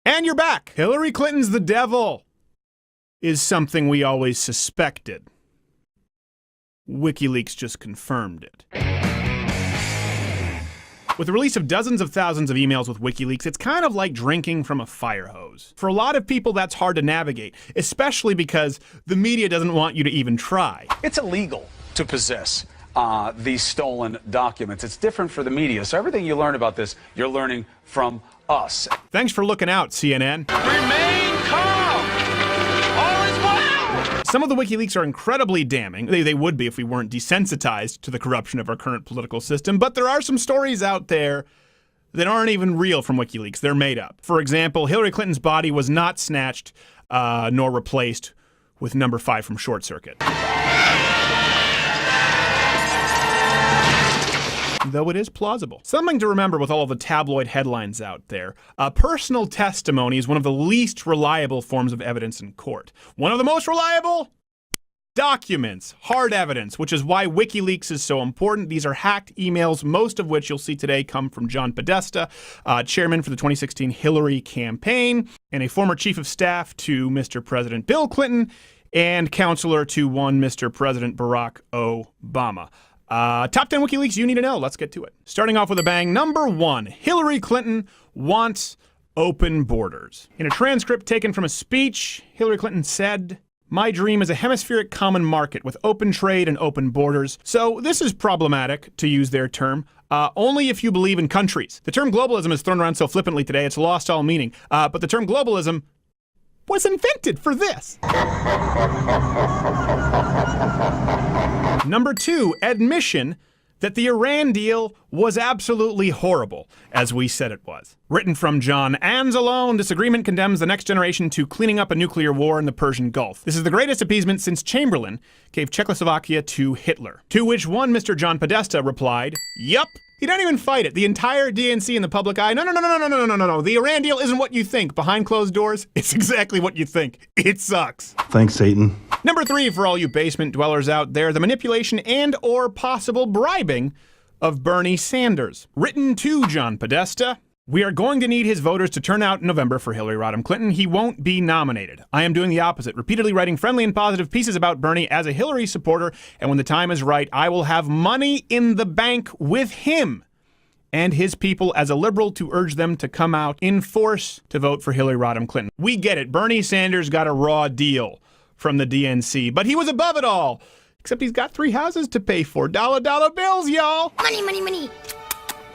And you're back. Hillary Clinton's the devil is something we always suspected. WikiLeaks just confirmed it. With the release of dozens of thousands of emails with WikiLeaks, it's kind of like drinking from a fire hose. For a lot of people, that's hard to navigate, especially because the media doesn't want you to even try. It's illegal to possess these stolen documents. It's different for the media. So everything you learn about this, you're learning from us. Thanks for looking out, CNN. Remain calm. All is well. Some of the WikiLeaks are incredibly damning. They would be if we weren't desensitized to the corruption of our current political system. But there are some stories out there that aren't even real from WikiLeaks. They're made up. For example, Hillary Clinton's body was not snatched nor replaced with number 5 from Short Circuit. Though it is plausible. Something to remember with all of the tabloid headlines out there. Personal testimony is one of the least reliable forms of evidence in court. One of the most reliable? Documents, hard evidence, which is why WikiLeaks is so important. These are hacked emails, most of which you'll see today come from John Podesta, chairman for the 2016 Hillary campaign, and a former chief of staff to Mr. President Bill Clinton, and counselor to one Mr. President Barack Obama. Top 10 WikiLeaks you need to know. Let's get to it. Starting off with a bang. Number 1, Hillary Clinton wants open borders. In a transcript taken from a speech, Hillary Clinton said, "My dream is a hemispheric common market with open trade and open borders." So this is problematic, to use their term, only if you believe in countries. The term globalism is thrown around so flippantly today, it's lost all meaning. But the term globalism was invented for this. Number 2, admission that the Iran deal was absolutely horrible, as we said it was. Written from John Anzalone, this agreement condemns the next generation to cleaning up a nuclear war in the Persian Gulf. This is the greatest appeasement since Chamberlain gave Czechoslovakia to Hitler. To which one Mr. John Podesta replied, "Yup." He didn't even fight it. The entire DNC in the public eye. No. The Iran deal isn't what you think. Behind closed doors, it's exactly what you think. It sucks. Thanks, Satan. Number 3, for all you basement dwellers out there, the manipulation and or possible bribing of Bernie Sanders. Written to John Podesta. "We are going to need his voters to turn out in November for Hillary Rodham Clinton. He won't be nominated. I am doing the opposite, repeatedly writing friendly and positive pieces about Bernie as a Hillary supporter, and when the time is right, I will have money in the bank with him and his people as a liberal to urge them to come out in force to vote for Hillary Rodham Clinton." We get it. Bernie Sanders got a raw deal from the DNC, but he was above it all. Except he's got 3 houses to pay for. Dollar bills, y'all. Money.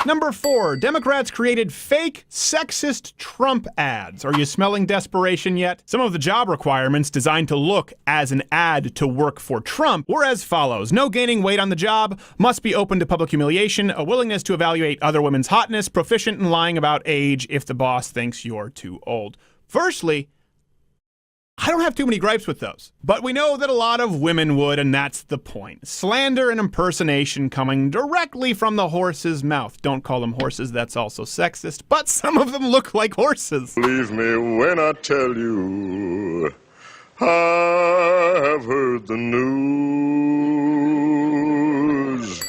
Number 4, Democrats created fake sexist Trump ads. Are you smelling desperation yet? Some of the job requirements designed to look as an ad to work for Trump were as follows. No gaining weight on the job, must be open to public humiliation, a willingness to evaluate other women's hotness, proficient in lying about age if the boss thinks you're too old. Firstly, I don't have too many gripes with those, but we know that a lot of women would, and that's the point. Slander and impersonation coming directly from the horse's mouth. Don't call them horses, that's also sexist, but some of them look like horses. Believe me when I tell you, I have heard the news.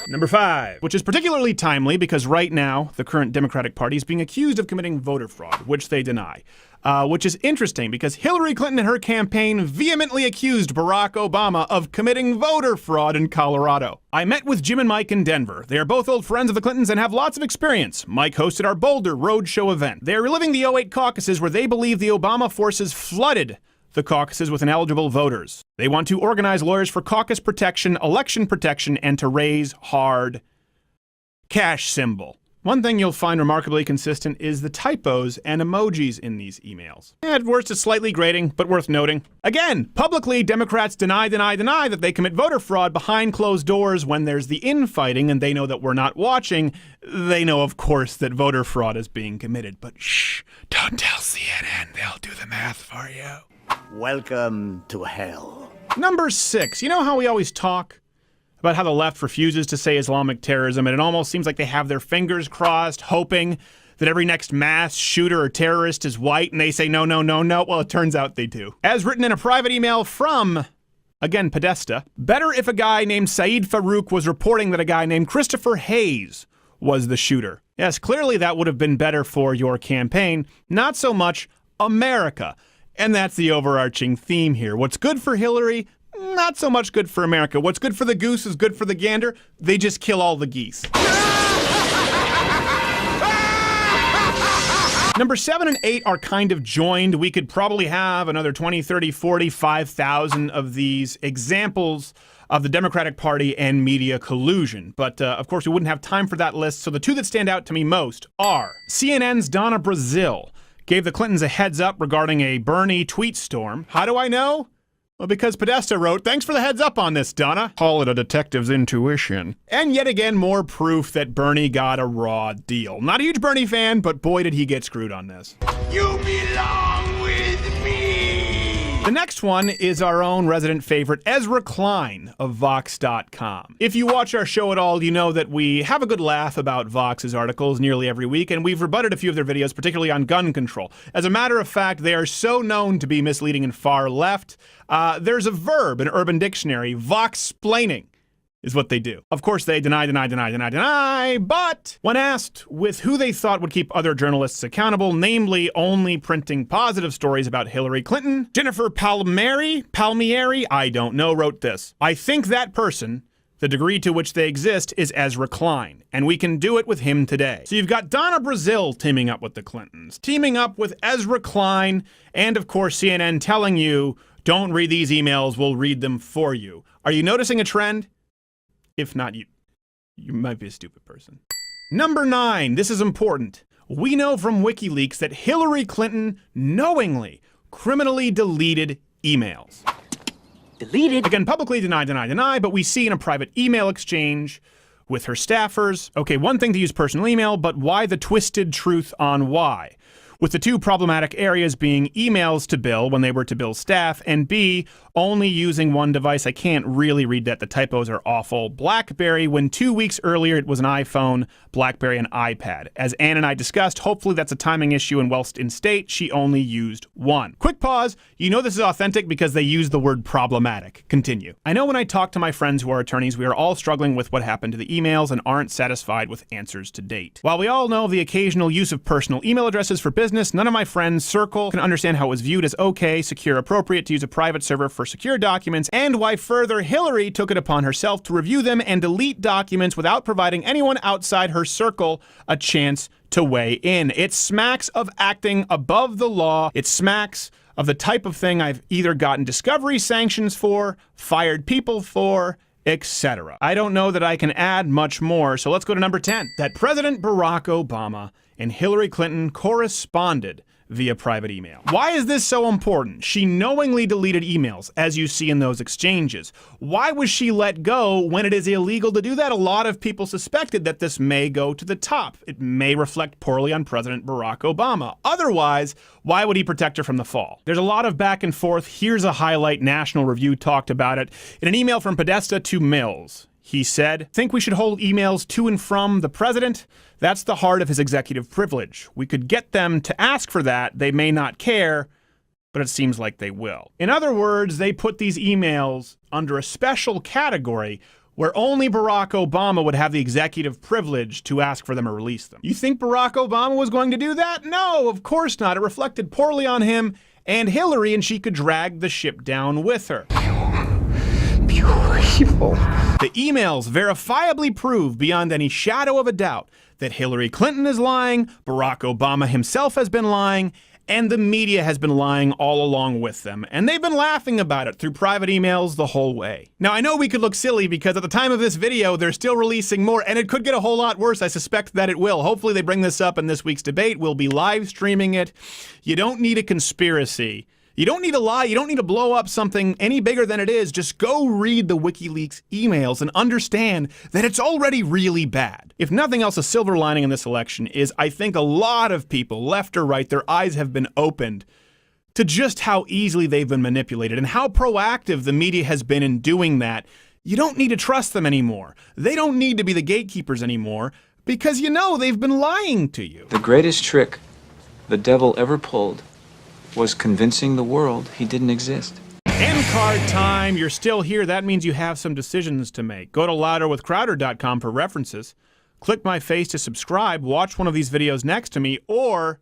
Number 5, which is particularly timely because right now, the current Democratic Party is being accused of committing voter fraud, which they deny. Which is interesting because Hillary Clinton and her campaign vehemently accused Barack Obama of committing voter fraud in Colorado. I met with Jim and Mike in Denver. They are both old friends of the Clintons and have lots of experience. Mike hosted our Boulder Roadshow event. They are reliving the '08 caucuses where they believe the Obama forces flooded the caucuses with ineligible voters. They want to organize lawyers for caucus protection, election protection, and to raise hard cash symbol. One thing you'll find remarkably consistent is the typos and emojis in these emails. At worst, it's slightly grating, but worth noting. Again, publicly, Democrats deny that they commit voter fraud behind closed doors when there's the infighting and they know that we're not watching. They know, of course, that voter fraud is being committed. But shh, don't tell CNN. They'll do the math for you. Welcome to hell. Number 6. You know how we always talk about how the left refuses to say Islamic terrorism, and it almost seems like they have their fingers crossed, hoping that every next mass shooter or terrorist is white, and they say no. Well, it turns out they do. As written in a private email from, again, Podesta, better if a guy named Saeed Farouk was reporting that a guy named Christopher Hayes was the shooter. Yes, clearly that would have been better for your campaign. Not so much America. And that's the overarching theme here. What's good for Hillary? Not so much good for America. What's good for the goose is good for the gander. They just kill all the geese. Number 7 and 8 are kind of joined. We could probably have another 20, 30, 40, 5,000 of these examples of the Democratic Party and media collusion. But of course, we wouldn't have time for that list. So the two that stand out to me most are CNN's Donna Brazile gave the Clintons a heads up regarding a Bernie tweet storm. How do I know? Well, because Podesta wrote, "Thanks for the heads up on this, Donna." Call it a detective's intuition. And yet again, more proof that Bernie got a raw deal. Not a huge Bernie fan, but boy did he get screwed on this. You belong with me! The next one is our own resident favorite, Ezra Klein of Vox.com. If you watch our show at all, you know that we have a good laugh about Vox's articles nearly every week, and we've rebutted a few of their videos, particularly on gun control. As a matter of fact, they are so known to be misleading and far left. There's a verb in Urban Dictionary, Vox-splaining is what they do. Of course, they deny, but when asked with who they thought would keep other journalists accountable, namely only printing positive stories about Hillary Clinton, Jennifer Palmieri, I don't know, wrote this. "I think that person, the degree to which they exist, is Ezra Klein, and we can do it with him today." So you've got Donna Brazile teaming up with the Clintons, teaming up with Ezra Klein, and of course CNN telling you, "Don't read these emails, we'll read them for you." Are you noticing a trend? If not, you might be a stupid person. Number 9, this is important. We know from WikiLeaks that Hillary Clinton knowingly, criminally deleted emails. Deleted? Again, publicly deny, but we see in a private email exchange with her staffers. Okay, one thing to use personal email, but why the twisted truth on why? With the two problematic areas being emails to Bill when they were to Bill's staff, and B, only using one device. I can't really read that. The typos are awful. BlackBerry, when 2 weeks earlier it was an iPhone, BlackBerry, and iPad. As Ann and I discussed, hopefully that's a timing issue, and whilst in state, she only used one. Quick pause. You know this is authentic because they use the word problematic. Continue. I know when I talk to my friends who are attorneys, we are all struggling with what happened to the emails and aren't satisfied with answers to date. While we all know the occasional use of personal email addresses for business, none of my friends' circle can understand how it was viewed as okay, secure, appropriate to use a private server for secure documents, and why further Hillary took it upon herself to review them and delete documents without providing anyone outside her circle a chance to weigh in. It smacks of acting above the law. It smacks of the type of thing I've either gotten discovery sanctions for, fired people for, etc. I don't know that I can add much more, so let's go to number 10. That President Barack Obama and Hillary Clinton corresponded via private email. Why is this so important? She knowingly deleted emails, as you see in those exchanges. Why was she let go when it is illegal to do that? A lot of people suspected that this may go to the top. It may reflect poorly on President Barack Obama. Otherwise, why would he protect her from the fall? There's a lot of back and forth. Here's a highlight. National Review talked about it in an email from Podesta to Mills. He said, "Think we should hold emails to and from the president? That's the heart of his executive privilege. We could get them to ask for that. They may not care, but it seems like they will." In other words, they put these emails under a special category where only Barack Obama would have the executive privilege to ask for them or release them. You think Barack Obama was going to do that? No, of course not. It reflected poorly on him and Hillary, and she could drag the ship down with her. Pure evil. The emails verifiably prove beyond any shadow of a doubt that Hillary Clinton is lying, Barack Obama himself has been lying, and the media has been lying all along with them. And they've been laughing about it through private emails the whole way. Now, I know we could look silly because at the time of this video, they're still releasing more, and it could get a whole lot worse. I suspect that it will. Hopefully they bring this up in this week's debate. We'll be live streaming it. You don't need a conspiracy. You don't need to lie. You don't need to blow up something any bigger than it is. Just go read the WikiLeaks emails and understand that it's already really bad. If nothing else, a silver lining in this election is I think a lot of people, left or right, their eyes have been opened to just how easily they've been manipulated and how proactive the media has been in doing that. You don't need to trust them anymore. They don't need to be the gatekeepers anymore because you know they've been lying to you. The greatest trick the devil ever pulled was convincing the world he didn't exist. End card time. You're still here. That means you have some decisions to make. Go to louderwithcrowder.com for references. Click my face to subscribe. Watch one of these videos next to me, or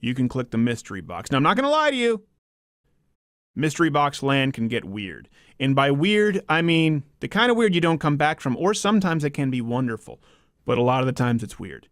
you can click the mystery box. Now, I'm not going to lie to you. Mystery box land can get weird. And by weird, I mean the kind of weird you don't come back from, or sometimes it can be wonderful. But a lot of the times it's weird.